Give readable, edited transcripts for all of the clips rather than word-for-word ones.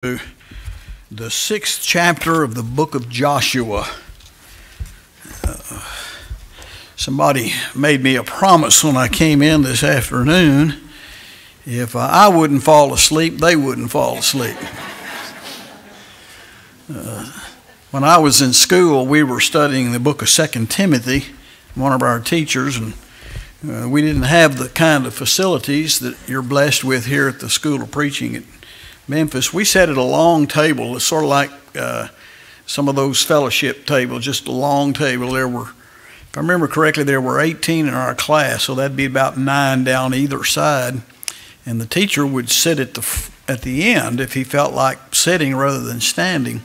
The 6th chapter of the book of Joshua. Somebody made me a promise when I came in this afternoon. If I wouldn't fall asleep, they wouldn't fall asleep. When I was in school, we were studying the book of 2 Timothy, one of our teachers, and we didn't have the kind of facilities that you're blessed with here at the School of Preaching at Memphis. We sat at a long table. It's sort of like some of those fellowship tables, just a long table. There were, if I remember correctly, there were 18 in our class, so that'd be about 9 down either side. And the teacher would sit at the end if he felt like sitting rather than standing.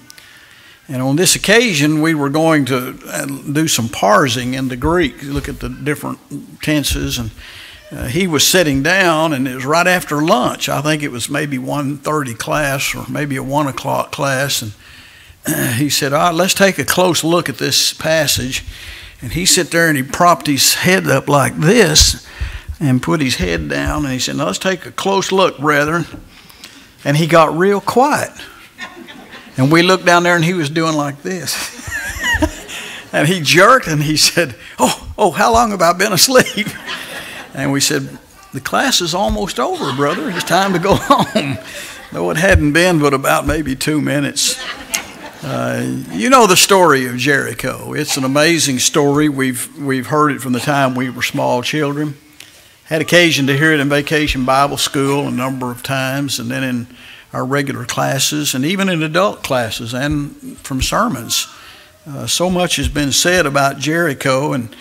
And on this occasion, we were going to do some parsing into Greek, look at the different tenses, and he was sitting down, and it was right after lunch. I think it was maybe 1:30 class or maybe a 1 o'clock class. And he said, all right, let's take a close look at this passage. And he sat there and he propped his head up like this and put his head down. And he said, now let's take a close look, brethren. And he got real quiet. And we looked down there and he was doing like this. And he jerked and he said, oh, how long have I been asleep? And we said, the class is almost over, brother. It's time to go home. Though it hadn't been but about maybe 2 minutes. You know the story of Jericho. It's an amazing story. We've heard it from the time we were small children. Had occasion to hear it in Vacation Bible School a number of times, and then in our regular classes, and even in adult classes and from sermons. So much has been said about Jericho and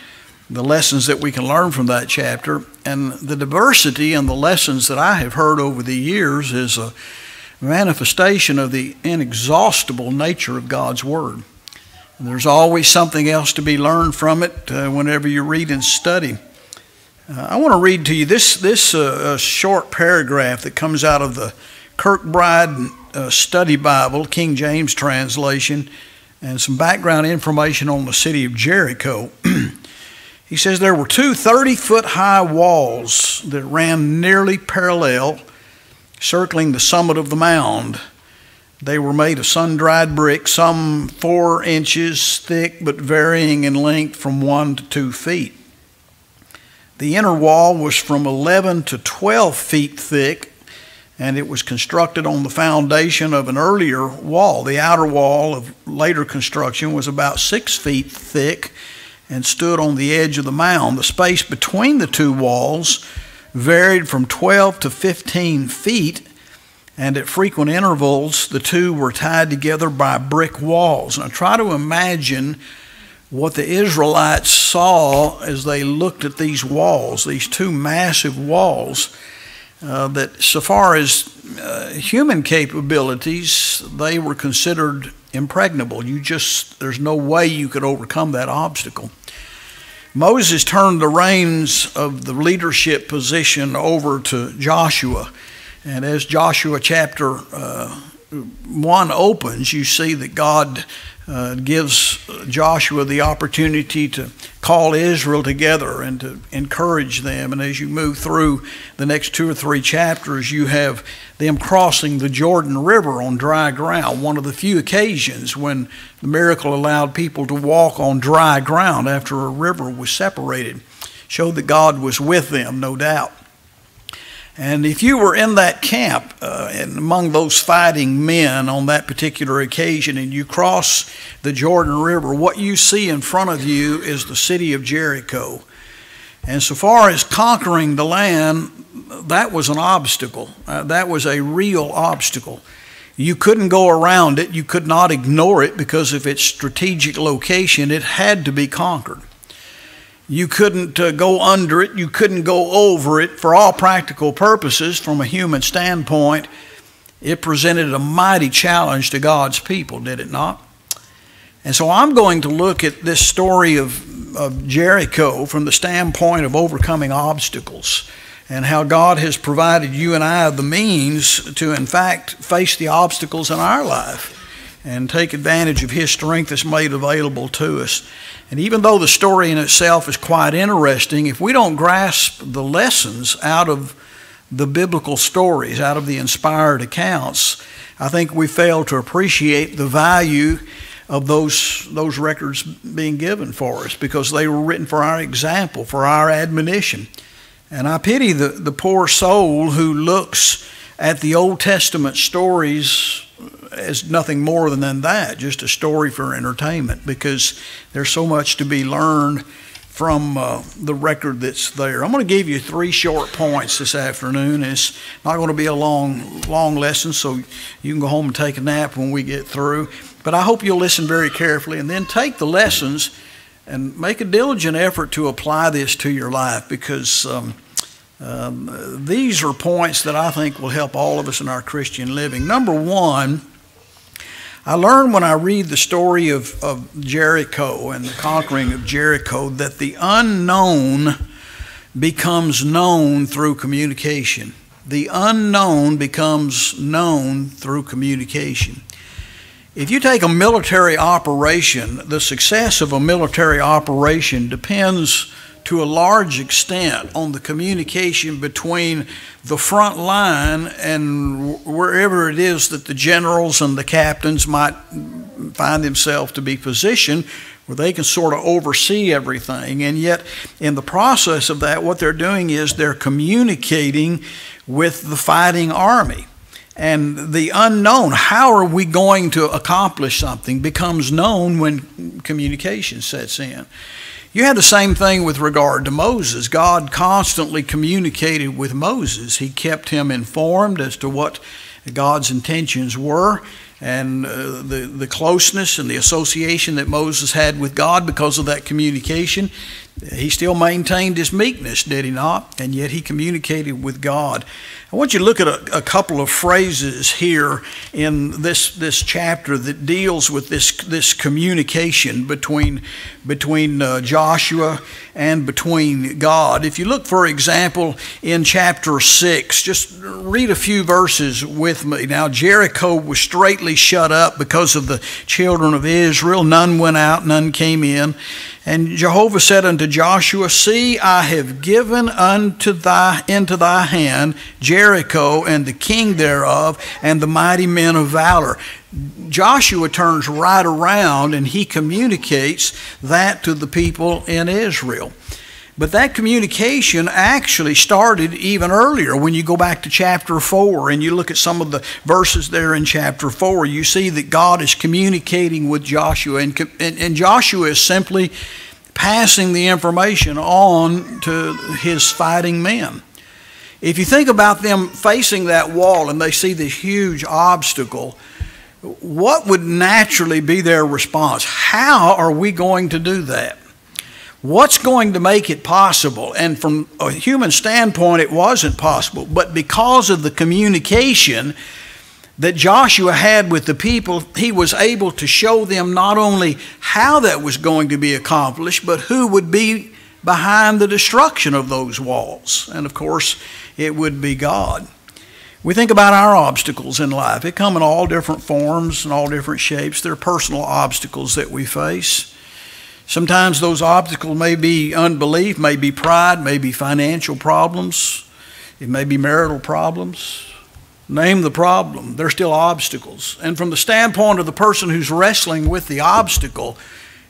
the lessons that we can learn from that chapter. And the diversity and the lessons that I have heard over the years is a manifestation of the inexhaustible nature of God's Word. And there's always something else to be learned from it whenever you read and study. I want to read to you this short paragraph that comes out of the Kirkbride Study Bible, King James translation, and some background information on the city of Jericho. He says there were two 30-foot high walls that ran nearly parallel, circling the summit of the mound. They were made of sun-dried brick, some 4 inches thick, but varying in length from 1 to 2 feet. The inner wall was from 11 to 12 feet thick, and it was constructed on the foundation of an earlier wall. The outer wall of later construction was about 6 feet thick and stood on the edge of the mound. The space between the two walls varied from 12 to 15 feet, and at frequent intervals, the two were tied together by brick walls. Now try to imagine what the Israelites saw as they looked at these walls, these two massive walls, that so far as human capabilities, they were considered impregnable. There's no way you could overcome that obstacle. Moses turned the reins of the leadership position over to Joshua. And as Joshua chapter 1 opens, you see that God gives Joshua the opportunity to call Israel together and to encourage them. And as you move through the next 2 or 3 chapters, you have them crossing the Jordan River on dry ground, one of the few occasions when the miracle allowed people to walk on dry ground after a river was separated. Showed that God was with them, no doubt. And if you were in that camp and among those fighting men on that particular occasion and you cross the Jordan River, what you see in front of you is the city of Jericho. And so far as conquering the land, that was an obstacle. That was a real obstacle. You couldn't go around it. You could not ignore it because of its strategic location. It had to be conquered. You couldn't go under it. You couldn't go over it. For all practical purposes, from a human standpoint, it presented a mighty challenge to God's people, did it not? And so I'm going to look at this story of Jericho from the standpoint of overcoming obstacles and how God has provided you and I the means to, in fact, face the obstacles in our life and take advantage of His strength that's made available to us. And even though the story in itself is quite interesting, if we don't grasp the lessons out of the biblical stories, out of the inspired accounts, I think we fail to appreciate the value of those records being given for us, because they were written for our example, for our admonition. And I pity the poor soul who looks at the Old Testament stories as nothing more than that, just a story for entertainment, because there's so much to be learned from the record that's there. I'm going to give you 3 short points this afternoon. It's not going to be a long lesson, so you can go home and take a nap when we get through. But I hope you'll listen very carefully and then take the lessons and make a diligent effort to apply this to your life, because these are points that I think will help all of us in our Christian living. Number 1, I learned when I read the story of Jericho and the conquering of Jericho that the unknown becomes known through communication. The unknown becomes known through communication. If you take a military operation, the success of a military operation depends to a large extent on the communication between the front line and wherever it is that the generals and the captains might find themselves to be positioned, where they can sort of oversee everything. And yet, in the process of that, what they're doing is they're communicating with the fighting army. And the unknown, how are we going to accomplish something, becomes known when communication sets in. You had the same thing with regard to Moses. God constantly communicated with Moses. He kept him informed as to what God's intentions were, and the closeness and the association that Moses had with God because of that communication. He still maintained his meekness, did he not? And yet he communicated with God. I want you to look at a couple of phrases here in this chapter that deals with this communication between Joshua and between God. If you look, for example, in chapter 6, just read a few verses with me. Now, Jericho was straitly shut up because of the children of Israel. None went out, none came in. And Jehovah said unto Joshua, See, I have given into thy hand Jericho and the king thereof and the mighty men of valor. Joshua turns right around and he communicates that to the people in Israel. But that communication actually started even earlier. When you go back to chapter 4 and you look at some of the verses there in chapter 4, you see that God is communicating with Joshua, and Joshua is simply passing the information on to his fighting men. If you think about them facing that wall and they see this huge obstacle, what would naturally be their response? How are we going to do that? What's going to make it possible? And from a human standpoint, it wasn't possible. But because of the communication that Joshua had with the people, he was able to show them not only how that was going to be accomplished, but who would be behind the destruction of those walls. And of course, it would be God. We think about our obstacles in life. They come in all different forms and all different shapes. They're personal obstacles that we face. Sometimes those obstacles may be unbelief, may be pride, may be financial problems. It may be marital problems. Name the problem. They're still obstacles. And from the standpoint of the person who's wrestling with the obstacle,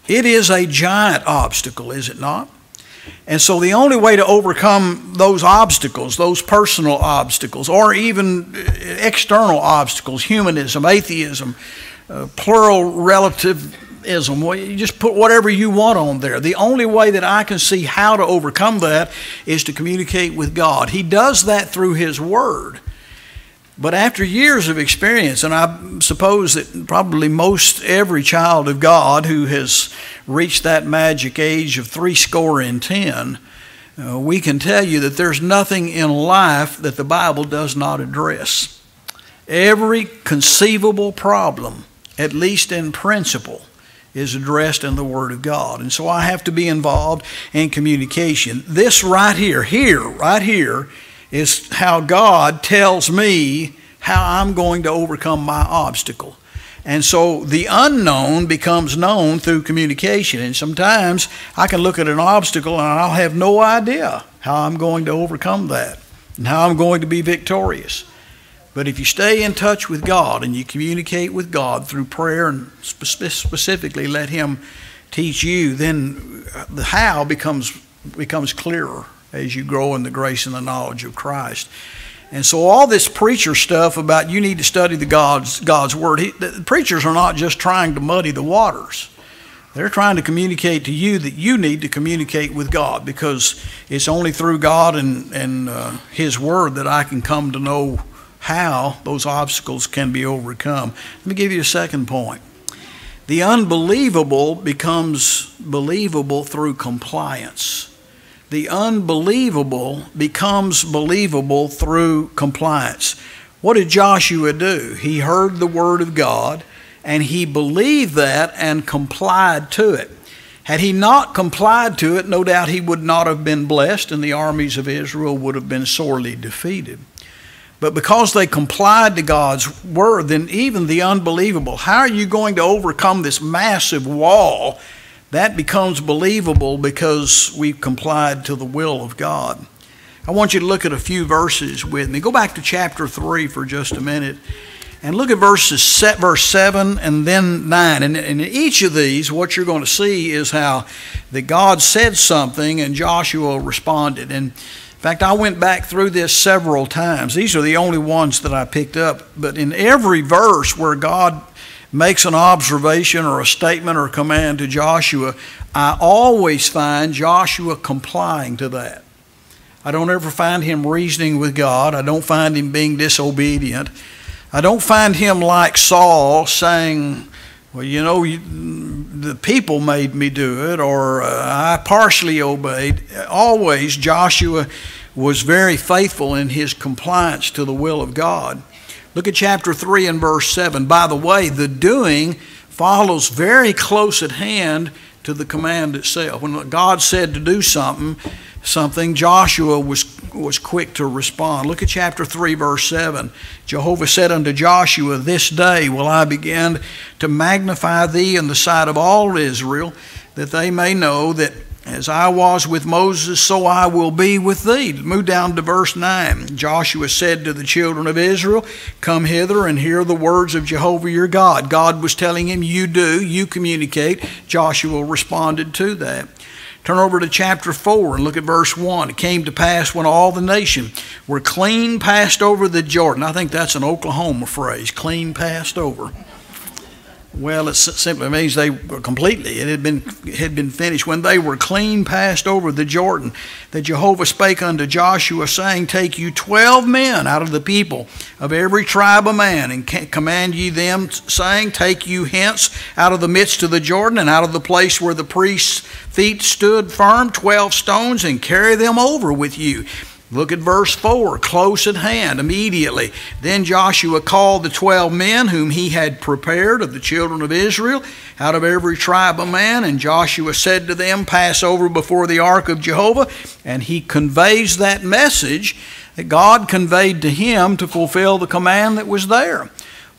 it is a giant obstacle, is it not? And so the only way to overcome those obstacles, those personal obstacles, or even external obstacles, humanism, atheism, plural relativism, well, you just put whatever you want on there. The only way that I can see how to overcome that is to communicate with God. He does that through His Word. But after years of experience, and I suppose that probably most every child of God who has reached that magic age of 70, we can tell you that there's nothing in life that the Bible does not address. Every conceivable problem, at least in principle, is addressed in the Word of God. And so I have to be involved in communication. This right here, is how God tells me how I'm going to overcome my obstacle. And so the unknown becomes known through communication. And sometimes I can look at an obstacle and I'll have no idea how I'm going to overcome that. and how I'm going to be victorious. But if you stay in touch with God and you communicate with God through prayer and specifically let Him teach you, then the how becomes clearer as you grow in the grace and the knowledge of Christ. And so all this preacher stuff about you need to study God's Word, the preachers are not just trying to muddy the waters. They're trying to communicate to you that you need to communicate with God, because it's only through God and His Word that I can come to know how those obstacles can be overcome. Let me give you a second point. The unbelievable becomes believable through compliance. The unbelievable becomes believable through compliance. What did Joshua do? He heard the word of God, and he believed that and complied to it. Had he not complied to it, no doubt he would not have been blessed, and the armies of Israel would have been sorely defeated. But because they complied to God's word, then even the unbelievable, how are you going to overcome this massive wall? That becomes believable because we've complied to the will of God. I want you to look at a few verses with me. Go back to chapter 3 for just a minute and look at verse 7 and then 9. And in each of these, what you're going to see is how that God said something and Joshua responded. And in fact, I went back through this several times. These are the only ones that I picked up. But in every verse where God makes an observation or a statement or a command to Joshua, I always find Joshua complying to that. I don't ever find him reasoning with God. I don't find him being disobedient. I don't find him like Saul saying, well, you know, the people made me do it, or I partially obeyed. Always Joshua was very faithful in his compliance to the will of God. Look at chapter 3 and verse 7. By the way, the doing follows very close at hand to the command itself. When God said to do something, Joshua was quick to respond. Look at chapter 3, verse 7. Jehovah said unto Joshua, this day will I begin to magnify thee in the sight of all Israel, that they may know that as I was with Moses, so I will be with thee. Move down to verse 9. Joshua said to the children of Israel, come hither and hear the words of Jehovah your God. God was telling him, you communicate. Joshua responded to that. Turn over to chapter 4 and look at verse 1. It came to pass when all the nation were clean passed over the Jordan. I think that's an Oklahoma phrase, clean passed over. Well, it simply means they were completely, it had been finished. When they were clean passed over the Jordan, that Jehovah spake unto Joshua, saying, take you 12 men out of the people of every tribe of man, and command ye them, saying, take you hence out of the midst of the Jordan, and out of the place where the priest's feet stood firm, 12 stones, and carry them over with you. Look at verse 4, close at hand, immediately. Then Joshua called the 12 men whom he had prepared of the children of Israel out of every tribe of man, and Joshua said to them, pass over before the ark of Jehovah. And he conveys that message that God conveyed to him to fulfill the command that was there.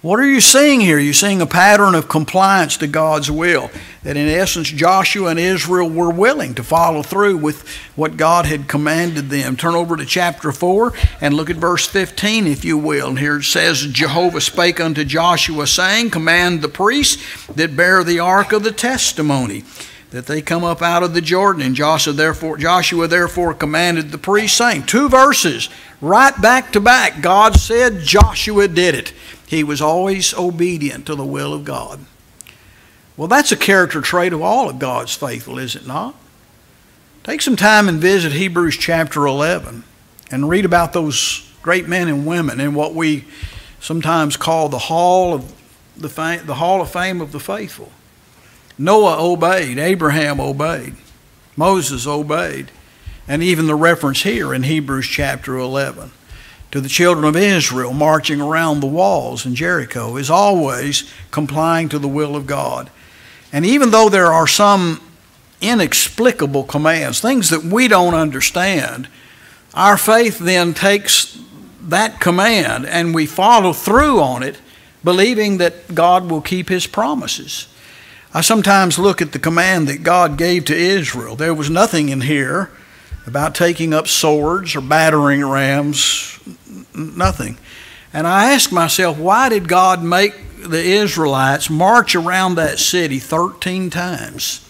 What are you seeing here? You're seeing a pattern of compliance to God's will. That in essence, Joshua and Israel were willing to follow through with what God had commanded them. Turn over to chapter 4 and look at verse 15, if you will. And here it says, Jehovah spake unto Joshua, saying, command the priests that bear the ark of the testimony, that they come up out of the Jordan. And Joshua therefore commanded the priests, saying, 2 verses, right back to back. God said, Joshua did it. He was always obedient to the will of God. Well, that's a character trait of all of God's faithful, is it not? Take some time and visit Hebrews chapter 11 and read about those great men and women in what we sometimes call the Hall of Fame of the faithful. Noah obeyed, Abraham obeyed, Moses obeyed, and even the reference here in Hebrews chapter 11 to the children of Israel marching around the walls in Jericho is always complying to the will of God. And even though there are some inexplicable commands, things that we don't understand, our faith then takes that command and we follow through on it, believing that God will keep his promises. I sometimes look at the command that God gave to Israel. There was nothing in here about taking up swords or battering rams, nothing. And I asked myself, why did God make the Israelites march around that city 13 times?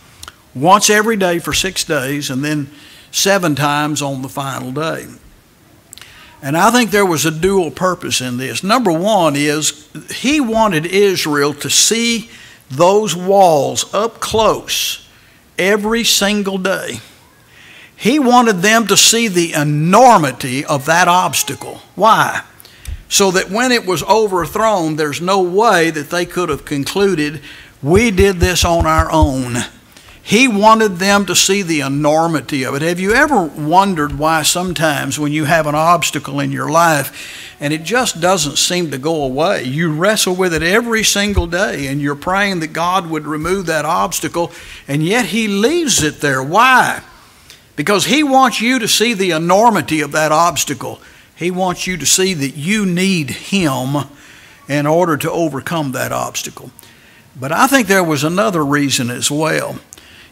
Once every day for 6 days, and then 7 times on the final day. And I think there was a dual purpose in this. Number one is he wanted Israel to see those walls up close every single day. He wanted them to see the enormity of that obstacle. Why? So that when it was overthrown, there's no way that they could have concluded, we did this on our own. He wanted them to see the enormity of it. Have you ever wondered why sometimes when you have an obstacle in your life and it just doesn't seem to go away, you wrestle with it every single day and you're praying that God would remove that obstacle, and yet He leaves it there? Why? Because He wants you to see the enormity of that obstacle. He wants you to see that you need Him in order to overcome that obstacle. But I think there was another reason as well.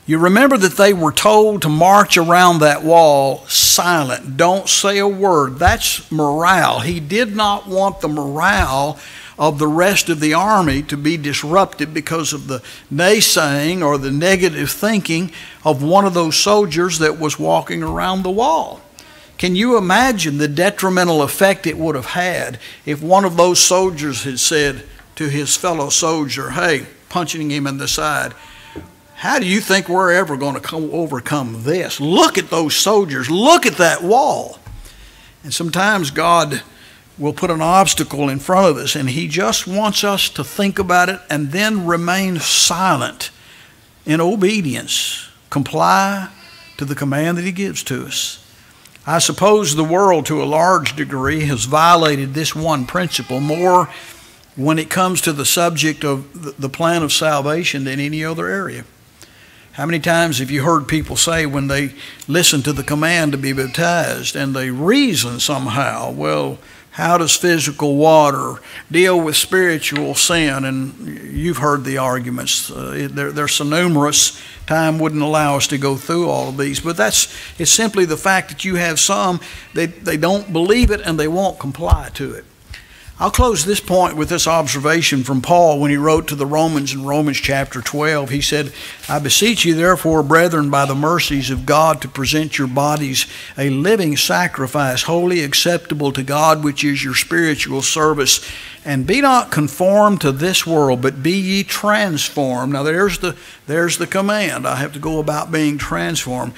You remember that they were told to march around that wall silent. Don't say a word. That's morale. He did not want the morale of the rest of the army to be disrupted because of the naysaying or the negative thinking of one of those soldiers that was walking around the wall. Can you imagine the detrimental effect it would have had if one of those soldiers had said to his fellow soldier, hey, punching him in the side, how do you think we're ever going to overcome this? Look at those soldiers. Look at that wall. And sometimes God will put an obstacle in front of us, and He just wants us to think about it and then remain silent in obedience. Comply to the command that He gives to us. I suppose the world, to a large degree, has violated this one principle more when it comes to the subject of the plan of salvation than any other area. How many times have you heard people say when they listen to the command to be baptized and they reason somehow, well, how does physical water deal with spiritual sin? And you've heard the arguments. They're so numerous, time wouldn't allow us to go through all of these. But it's simply the fact that you have some, they don't believe it and they won't comply to it. I'll close this point with this observation from Paul when he wrote to the Romans in Romans chapter 12. He said, I beseech you therefore, brethren, by the mercies of God, to present your bodies a living sacrifice, wholly acceptable to God, which is your spiritual service. And be not conformed to this world, but be ye transformed. Now there's the command. I have to go about being transformed.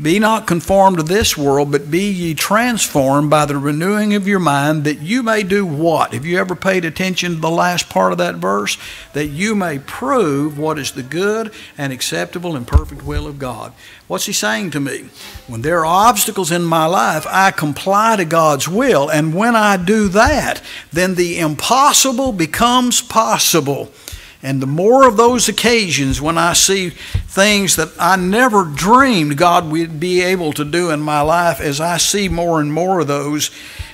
Be not conformed to this world, but be ye transformed by the renewing of your mind, that you may do what? Have you ever paid attention to the last part of that verse? That you may prove what is the good and acceptable and perfect will of God. What's he saying to me? When there are obstacles in my life, I comply to God's will. And when I do that, then the impossible becomes possible. And the more of those occasions when I see things that I never dreamed God would be able to do in my life, as I see more and more of those,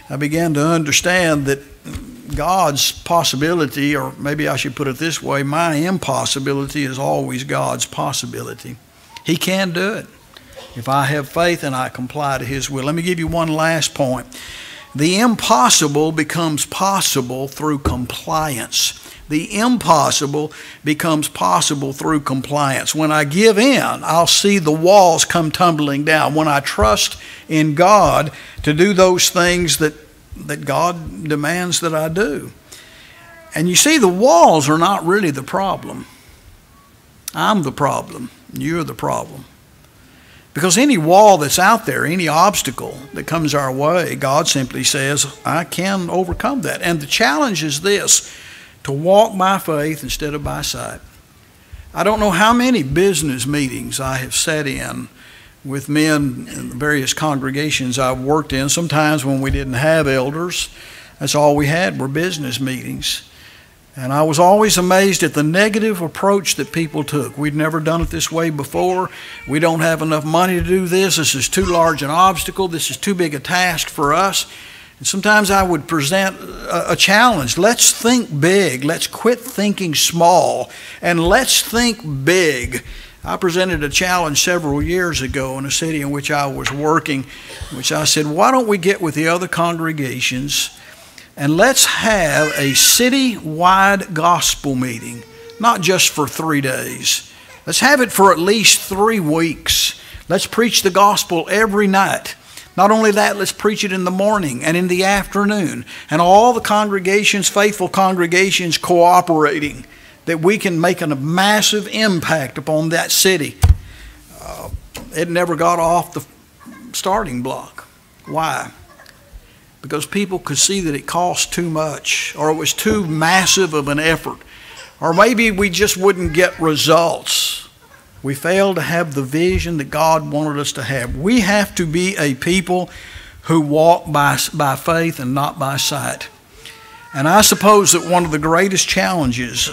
I began to understand that God's possibility, or maybe I should put it this way, my impossibility is always God's possibility. He can do it if I have faith and I comply to His will. Let me give you one last point. The impossible becomes possible through compliance. The impossible becomes possible through compliance. When I give in, I'll see the walls come tumbling down. When I trust in God to do those things that God demands that I do. And you see, the walls are not really the problem. I'm the problem. You're the problem. Because any wall that's out there, any obstacle that comes our way, God simply says, I can overcome that. And the challenge is this: to walk by faith instead of by sight. I don't know how many business meetings I have sat in with men in the various congregations I've worked in. Sometimes when we didn't have elders, that's all we had were business meetings. And I was always amazed at the negative approach that people took. We'd never done it this way before. We don't have enough money to do this. This is too large an obstacle. This is too big a task for us. And sometimes I would present a challenge. Let's think big. Let's quit thinking small. And let's think big. I presented a challenge several years ago in a city in which I was working, which I said, why don't we get with the other congregations and let's have a city-wide gospel meeting, not just for 3 days. Let's have it for at least 3 weeks. Let's preach the gospel every night. Not only that, let's preach it in the morning and in the afternoon. And all the congregations, faithful congregations, cooperating, that we can make a massive impact upon that city. It never got off the starting block. Why? Because people could see that it cost too much, or it was too massive of an effort, or maybe we just wouldn't get results. We failed to have the vision that God wanted us to have. We have to be a people who walk by faith and not by sight. And I suppose that one of the greatest challenges,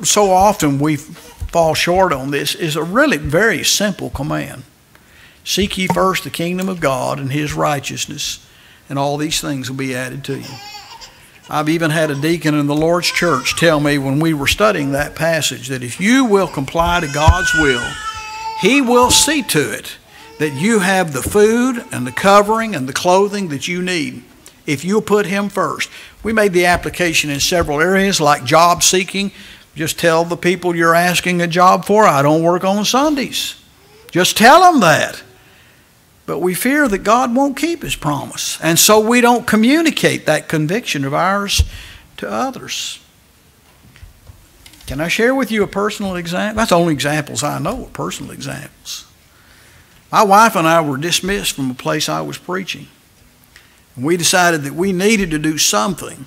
so often we fall short on this, is a really very simple command. Seek ye first the kingdom of God and His righteousness, and all these things will be added to you. I've even had a deacon in the Lord's church tell me when we were studying that passage that if you will comply to God's will, He will see to it that you have the food and the covering and the clothing that you need if you'll put Him first. We made the application in several areas like job seeking. Just tell the people you're asking a job for, I don't work on Sundays. Just tell them that. But we fear that God won't keep His promise. And so we don't communicate that conviction of ours to others. Can I share with you a personal example? That's the only examples I know, are personal examples. My wife and I were dismissed from a place I was preaching. And we decided that we needed to do something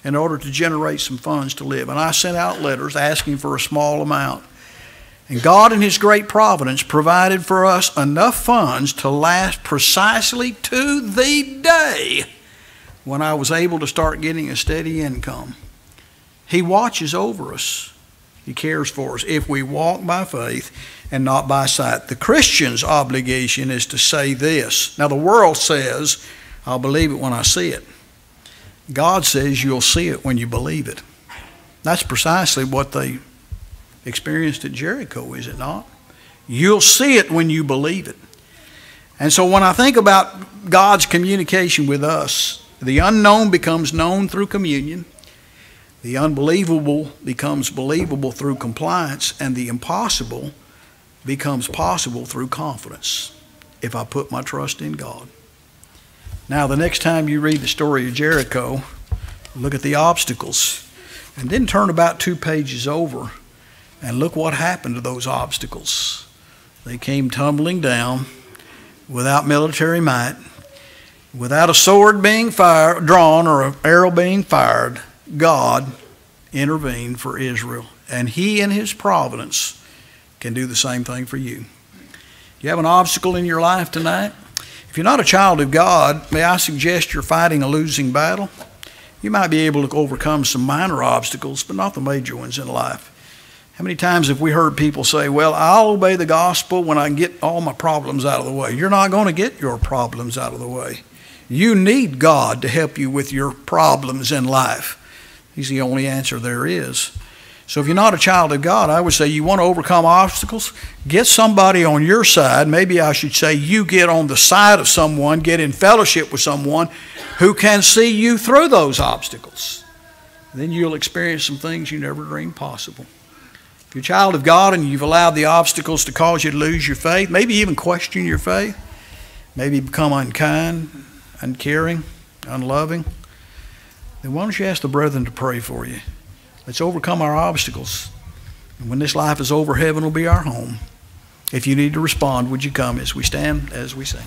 in order to generate some funds to live. And I sent out letters asking for a small amount. And God in His great providence provided for us enough funds to last precisely to the day when I was able to start getting a steady income. He watches over us. He cares for us if we walk by faith and not by sight. The Christian's obligation is to say this. Now the world says, I'll believe it when I see it. God says you'll see it when you believe it. That's precisely what they experienced at Jericho, is it not? You'll see it when you believe it. And so when I think about God's communication with us, the unknown becomes known through communion, the unbelievable becomes believable through compliance, and the impossible becomes possible through confidence if I put my trust in God. Now, the next time you read the story of Jericho, look at the obstacles, and then turn about 2 pages over and look what happened to those obstacles. They came tumbling down without military might, without a sword being drawn or an arrow being fired. God intervened for Israel, and He in His providence can do the same thing for you. You have an obstacle in your life tonight? If you're not a child of God, may I suggest you're fighting a losing battle? You might be able to overcome some minor obstacles, but not the major ones in life. How many times have we heard people say, well, I'll obey the gospel when I get all my problems out of the way? You're not going to get your problems out of the way. You need God to help you with your problems in life. He's the only answer there is. So if you're not a child of God, I would say you want to overcome obstacles, get somebody on your side. Maybe I should say you get on the side of someone, get in fellowship with someone who can see you through those obstacles. Then you'll experience some things you never dreamed possible. If you're a child of God and you've allowed the obstacles to cause you to lose your faith, maybe even question your faith, maybe become unkind, uncaring, unloving, then why don't you ask the brethren to pray for you? Let's overcome our obstacles. And when this life is over, heaven will be our home. If you need to respond, would you come as we stand, as we sing?